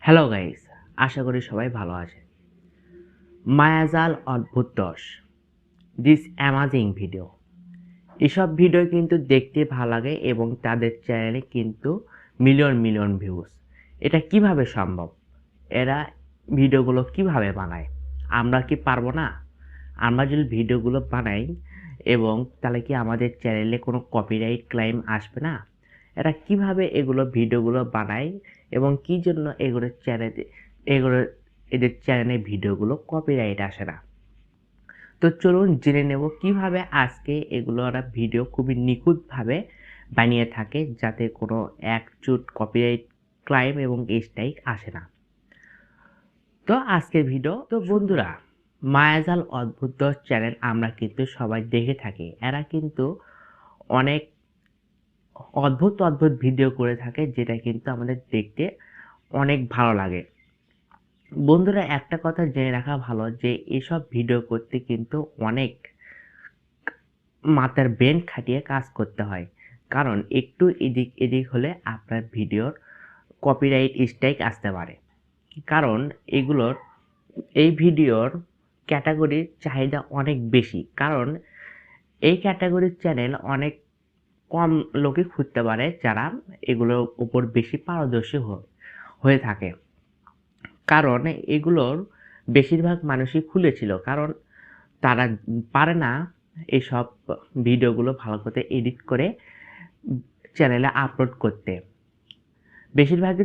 Hello guys, আশা করি সবাই ভালো আছে। মায়াজাল অদ্ভুত 10 দিস অ্যামাজিং ভিডিও। এসব ভিডিও কিন্তু দেখতে ভালো লাগে এবং তাদের চ্যানেলে কিন্তু মিলিয়ন মিলিয়ন ভিউজ। এটা কিভাবে সম্ভব? এরা ভিডিওগুলো কিভাবে বানায়? আমরা কি পারবো না? আমরা যদি ভিডিওগুলো বানাই এবং তাহলে কি আমাদের চ্যানেলে কোনো কপিরাইট ক্লেম আসবে না? এরা কিভাবে এগুলো ভিডিওগুলো বানায় এবং কি জন্য এগুলো এদের চ্যানেলে ভিডিওগুলো কপিরাইট আসে না? তো চলুন জেনে নেব কিভাবে আজকে এগুলো ওরা ভিডিও খুবই নিখুঁতভাবে বানিয়ে থাকে যাতে কোনো একচুট কপিরাইট ক্লেম এবং স্ট্রাইক আসে না। তো আজকের ভিডিও তো বন্ধুরা, মায়াজাল অদ্ভুত চ্যানেল আমরা কিন্তু সবাই দেখে থাকি। এরা কিন্তু অনেক অদ্ভুত অদ্ভুত ভিডিও করে থাকে যেটা কিন্তু আমাদের দেখতে অনেক ভালো লাগে। বন্ধুরা, একটা কথা জেনে রাখা ভালো যে এসব ভিডিও করতে কিন্তু অনেক মাথার ব্রেন খাটিয়ে কাজ করতে হয়, কারণ একটু এদিক এদিক হলে আপনার ভিডিওর কপিরাইট স্ট্রাইক আসতে পারে। কারণ এই ভিডিওর ক্যাটাগরির চাহিদা অনেক বেশি, কারণ এই ক্যাটাগরির চ্যানেল অনেক কম লোকে খুঁজতে পারে যারা এগুলোর উপর বেশি পারদর্শী হয়ে থাকে। কারণ এগুলোর বেশিরভাগ মানুষই খুলেছিল, কারণ তারা পারে না এসব ভিডিওগুলো ভালো করে এডিট করে চ্যানেলে আপলোড করতে। বেশিরভাগই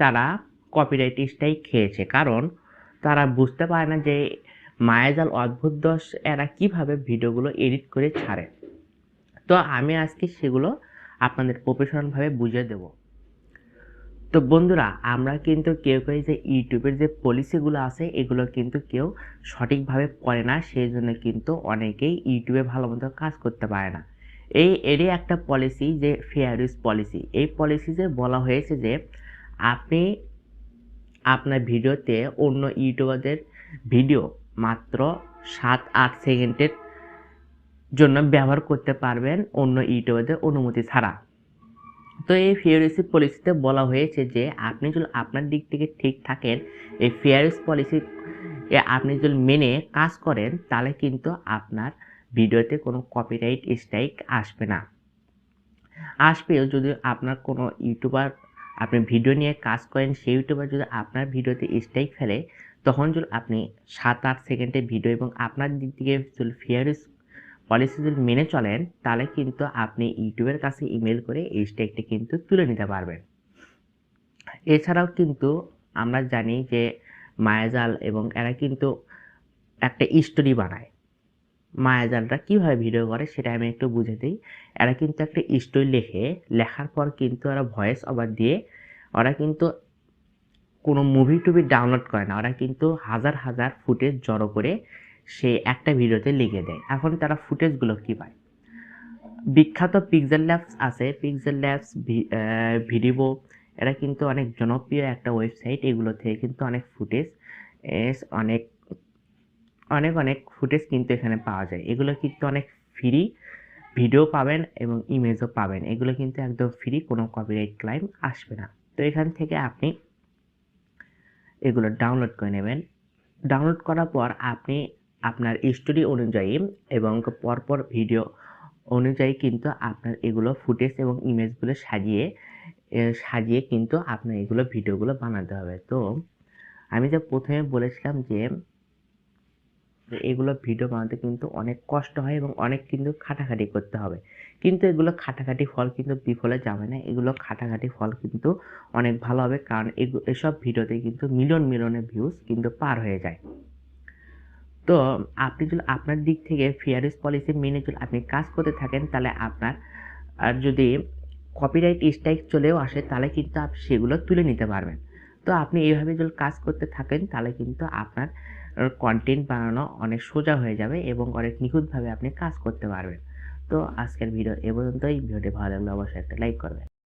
তারা কপিরাইট স্ট্রাইক খেয়েছে, কারণ তারা বুঝতে পারে না যে মায়াজাল অদ্ভুত 10 এরা কিভাবে ভিডিওগুলো এডিট করে ছাড়ে। তো আমি আজকে সেগুলো আপনাদের প্রফেশনালভাবে বুঝিয়ে দেব। তো বন্ধুরা, আমরা কিন্তু কেউ যে ইউটিউবের যে পলিসিগুলো আছে এগুলো কিন্তু কেউ সঠিকভাবে পড়ে না, সেই জন্য কিন্তু অনেকেই ইউটিউবে ভালো মতো কাজ করতে পারে না। এরই একটা পলিসি যে ফেয়ার ইউজ পলিসি। এই পলিসিতে বলা হয়েছে যে আপনি আপনার ভিডিওতে অন্য ইউটিউবারদের ভিডিও মাত্র 7-8 সেকেন্ডের জন্য ব্যবহার করতে পারবেন অন্য ইউটিউবারদের অনুমতি ছাড়া। তো এই ফেয়ার ইউজ পলিসিতে বলা হয়েছে যে আপনি যদি আপনার দিক থেকে ঠিক থাকেন, এই ফেয়ার ইউজ পলিসি আপনি যদি মেনে কাজ করেন, তাহলে কিন্তু আপনার ভিডিওতে কোনো কপিরাইট স্ট্রাইক আসবে না। আসবেও যদি আপনার কোনো ইউটিউবার আপনি ভিডিও নিয়ে কাজ করেন, সেই ইউটিউবার যদি আপনার ভিডিওতে স্ট্রাইক ফেলে, তখন যদি আপনি 7-8 সেকেন্ডের ভিডিও এবং আপনার দিক থেকে যদি ফেয়ার ইউজ পলিসি যদি মেনে চলেন, তাহলে কিন্তু আপনি ইউটিউবের কাছে ইমেল করে এই স্ট্রাইকটা কিন্তু তুলে নিতে পারবেন। এছাড়াও কিন্তু আমরা জানি যে মায়াজাল এবং এরা কিন্তু একটা স্টোরি বানায়। মায়াজালটা কীভাবে ভিডিও করে সেটা আমি একটু বুঝে দিই। এরা কিন্তু একটা স্টোরি লেখার পর কিন্তু ওরা ভয়েস ওভার দিয়ে ওরা কিন্তু কোনো মুভি টুভি ডাউনলোড করে না, ওরা কিন্তু হাজার হাজার ফুটেজ জড়ো করে সে একটা ভিডিওতে লিখে দেয়। এখন তারা ফুটেজগুলো কী পায়? বিখ্যাত পিক্সেল ল্যাবস আছে, পিক্সেল ল্যাবস ভিডিও, এরা কিন্তু অনেক জনপ্রিয় একটা ওয়েবসাইট। এগুলো থেকে কিন্তু অনেক ফুটেজ অনেক অনেক অনেক ফুটেজ কিন্তু এখানে পাওয়া যায়। এগুলো কিন্তু অনেক ফ্রি ভিডিও পাবেন এবং ইমেজও পাবেন। এগুলো কিন্তু একদম ফ্রি, কোনো কপিরাইট ক্লেম আসবে না। তো এখান থেকে আপনি এগুলো ডাউনলোড করে নেবেন। ডাউনলোড করার পর আপনি আপনার স্টোরি অনুযায়ী এবং পরপর ভিডিও অনুযায়ী কিন্তু আপনার এগুলো ফুটেজ এবং ইমেজগুলো সাজিয়ে কিন্তু আপনার এগুলো ভিডিওগুলো বানাতে হবে। তো আমি যে প্রথমে বলেছিলাম যে এগুলো ভিডিও বানাতে কিন্তু অনেক কষ্ট হয় এবং অনেক কিন্তু খাটাখাটি করতে হবে, কিন্তু এগুলো খাটাখাটি ফল কিন্তু বিফলে যাবে না। এগুলো খাটাখাটি ফল কিন্তু অনেক ভালো হবে, কারণ এসব ভিডিওতে কিন্তু মিলিয়ন মিলিয়নের ভিউজ কিন্তু পার হয়ে যায়। তো আপনি যদি আপনার দিক থেকে ফেয়ার ইউজ পলিসি মেনে যদি আপনি কাজ করতে থাকেন, তাহলে আপনার যদি কপিরাইট স্ট্রাইক চলেও আসে, তাহলে কিন্তু আপনি সেগুলো তুলে নিতে পারবেন। তো আপনি এইভাবে যদি কাজ করতে থাকেন, তাহলে কিন্তু আপনার কন্টেন্ট বানানো অনেক সোজা হয়ে যাবে এবং অনেক নিখুঁতভাবে আপনি কাজ করতে পারবেন। তো আজকের ভিডিও এ পর্যন্তই। ভিডিওটি ভালো লাগলে অবশ্যই একটা লাইক করবেন।